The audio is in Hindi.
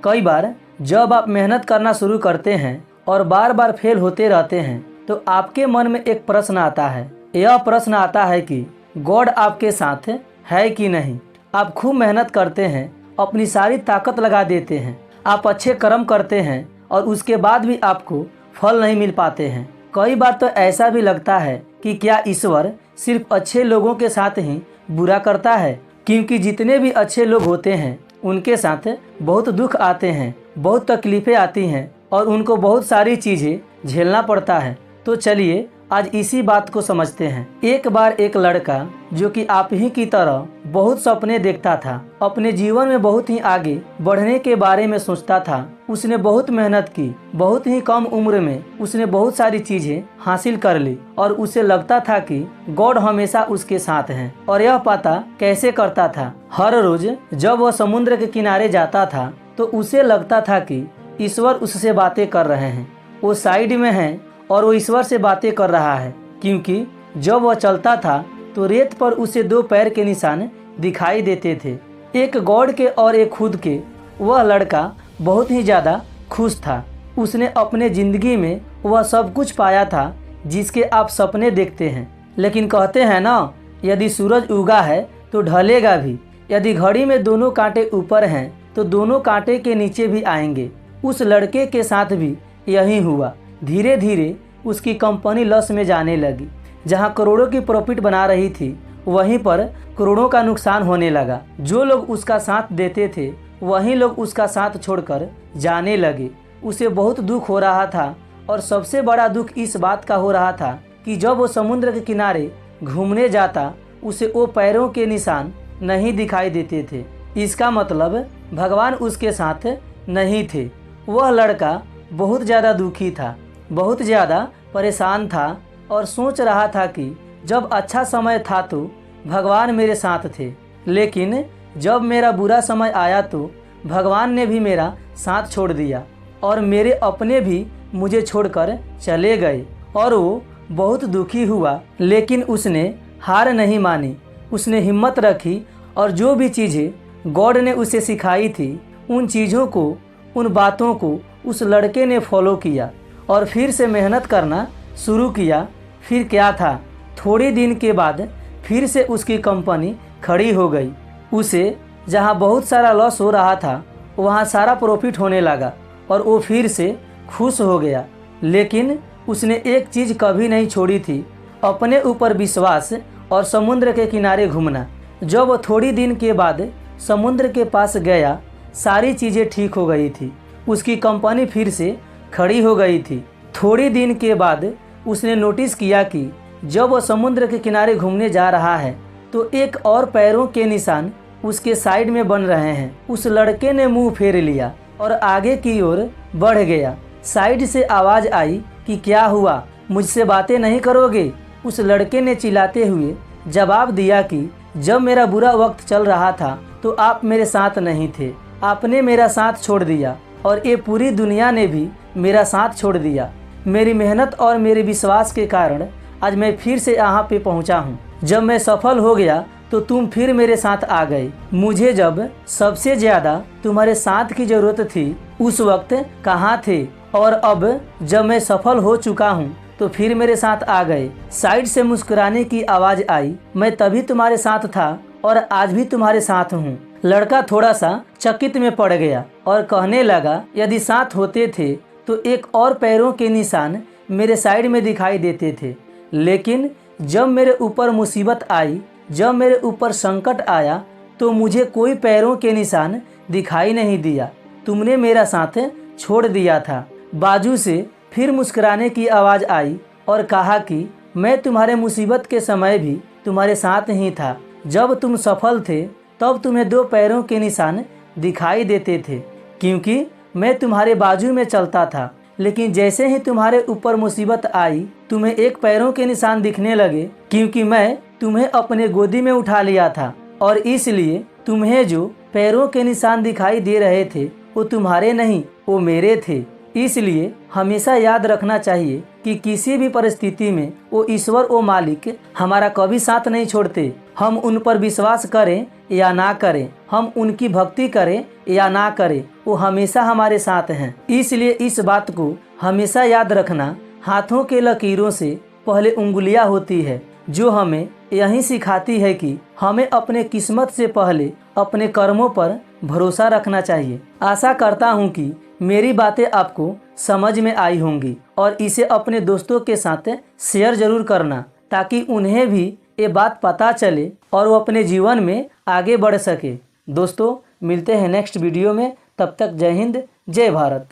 कई बार जब आप मेहनत करना शुरू करते हैं और बार बार फेल होते रहते हैं तो आपके मन में एक प्रश्न आता है। यह प्रश्न आता है कि गॉड आपके साथ है कि नहीं। आप खूब मेहनत करते हैं, अपनी सारी ताकत लगा देते हैं, आप अच्छे कर्म करते हैं और उसके बाद भी आपको फल नहीं मिल पाते हैं। कई बार तो ऐसा भी लगता है कि क्या ईश्वर सिर्फ अच्छे लोगों के साथ ही बुरा करता है, क्योंकि जितने भी अच्छे लोग होते हैं उनके साथ बहुत दुख आते हैं, बहुत तकलीफ़ें आती हैं और उनको बहुत सारी चीज़ें झेलना पड़ता है। तो चलिए आज इसी बात को समझते हैं। एक बार एक लड़का जो कि आप ही की तरह बहुत सपने देखता था, अपने जीवन में बहुत ही आगे बढ़ने के बारे में सोचता था। उसने बहुत मेहनत की, बहुत ही कम उम्र में उसने बहुत सारी चीजें हासिल कर ली और उसे लगता था कि गॉड हमेशा उसके साथ है। और यह पता कैसे करता था? हर रोज जब वह समुद्र के किनारे जाता था तो उसे लगता था कि ईश्वर उससे बातें कर रहे हैं, वो साइड में है और वो ईश्वर से बातें कर रहा है, क्योंकि जब वह चलता था तो रेत पर उसे 2 पैर के निशान दिखाई देते थे, एक गॉड के और एक खुद के। वह लड़का बहुत ही ज़्यादा खुश था। उसने अपने ज़िंदगी में वह सब कुछ पाया था जिसके आप सपने देखते हैं। लेकिन कहते हैं ना, यदि सूरज उगा है तो ढलेगा भी, यदि घड़ी में दोनों कांटे ऊपर हैं तो दोनों कांटे के नीचे भी आएंगे। उस लड़के के साथ भी यही हुआ। धीरे धीरे उसकी कंपनी लॉस में जाने लगी। जहां करोड़ों की प्रॉफिट बना रही थी वहीं पर करोड़ों का नुकसान होने लगा। जो लोग उसका साथ देते थे वहीं लोग उसका साथ छोड़कर जाने लगे। उसे बहुत दुख हो रहा था और सबसे बड़ा दुख इस बात का हो रहा था कि जब वो समुद्र के किनारे घूमने जाता उसे वो पैरों के निशान नहीं दिखाई देते थे। इसका मतलब भगवान उसके साथ नहीं थे। वह लड़का बहुत ज़्यादा दुखी था, बहुत ज़्यादा परेशान था और सोच रहा था कि जब अच्छा समय था तो भगवान मेरे साथ थे, लेकिन जब मेरा बुरा समय आया तो भगवान ने भी मेरा साथ छोड़ दिया और मेरे अपने भी मुझे छोड़कर चले गए। और वो बहुत दुखी हुआ, लेकिन उसने हार नहीं मानी। उसने हिम्मत रखी और जो भी चीज़ें गॉड ने उसे सिखाई थी उन चीज़ों को, उन बातों को उस लड़के ने फॉलो किया और फिर से मेहनत करना शुरू किया। फिर क्या था, थोड़े दिन के बाद फिर से उसकी कंपनी खड़ी हो गई। उसे जहां बहुत सारा लॉस हो रहा था वहां सारा प्रॉफिट होने लगा और वो फिर से खुश हो गया। लेकिन उसने एक चीज़ कभी नहीं छोड़ी थी, अपने ऊपर विश्वास और समुद्र के किनारे घूमना। जब वो थोड़ी दिन के बाद समुद्र के पास गया, सारी चीज़ें ठीक हो गई थी। उसकी कंपनी फिर से खड़ी हो गई थी। थोड़ी दिन के बाद उसने नोटिस किया कि जब वह समुद्र के किनारे घूमने जा रहा है तो एक और पैरों के निशान उसके साइड में बन रहे हैं। उस लड़के ने मुंह फेर लिया और आगे की ओर बढ़ गया। साइड से आवाज़ आई कि क्या हुआ, मुझसे बातें नहीं करोगे? उस लड़के ने चिल्लाते हुए जवाब दिया कि जब मेरा बुरा वक्त चल रहा था तो आप मेरे साथ नहीं थे, आपने मेरा साथ छोड़ दिया और ये पूरी दुनिया ने भी मेरा साथ छोड़ दिया। मेरी मेहनत और मेरे विश्वास के कारण आज मैं फिर से यहाँ पे पहुँचा हूँ। जब मैं सफल हो गया तो तुम फिर मेरे साथ आ गए। मुझे जब सबसे ज़्यादा तुम्हारे साथ की ज़रूरत थी उस वक्त कहाँ थे, और अब जब मैं सफल हो चुका हूँ तो फिर मेरे साथ आ गए। साइड से मुस्कुराने की आवाज़ आई, मैं तभी तुम्हारे साथ था और आज भी तुम्हारे साथ हूँ। लड़का थोड़ा सा चकित में पड़ गया और कहने लगा, यदि साथ होते थे तो एक और पैरों के निशान मेरे साइड में दिखाई देते थे, लेकिन जब मेरे ऊपर मुसीबत आई, जब मेरे ऊपर संकट आया तो मुझे कोई पैरों के निशान दिखाई नहीं दिया। तुमने मेरा साथ छोड़ दिया था। बाजू से फिर मुस्कुराने की आवाज़ आई और कहा कि मैं तुम्हारे मुसीबत के समय भी तुम्हारे साथ ही था। जब तुम सफल थे तब तुम्हें 2 पैरों के निशान दिखाई देते थे, क्योंकि मैं तुम्हारे बाजू में चलता था। लेकिन जैसे ही तुम्हारे ऊपर मुसीबत आई तुम्हें 1 पैरों के निशान दिखने लगे, क्योंकि मैं तुम्हें अपने गोदी में उठा लिया था और इसलिए तुम्हें जो पैरों के निशान दिखाई दे रहे थे वो तुम्हारे नहीं, वो मेरे थे। इसलिए हमेशा याद रखना चाहिए कि किसी भी परिस्थिति में वो ईश्वर, वो मालिक हमारा कभी साथ नहीं छोड़ते। हम उन पर विश्वास करें या ना करें, हम उनकी भक्ति करें या ना करें, वो हमेशा हमारे साथ हैं। इसलिए इस बात को हमेशा याद रखना, हाथों के लकीरों से पहले उंगलियां होती है, जो हमें यही सिखाती है कि हमें अपने किस्मत से पहले अपने कर्मों पर भरोसा रखना चाहिए। आशा करता हूँ कि मेरी बातें आपको समझ में आई होंगी और इसे अपने दोस्तों के साथ शेयर जरूर करना, ताकि उन्हें भी ये बात पता चले और वो अपने जीवन में आगे बढ़ सके। दोस्तों, मिलते हैं नेक्स्ट वीडियो में। तब तक जय हिंद, जय भारत।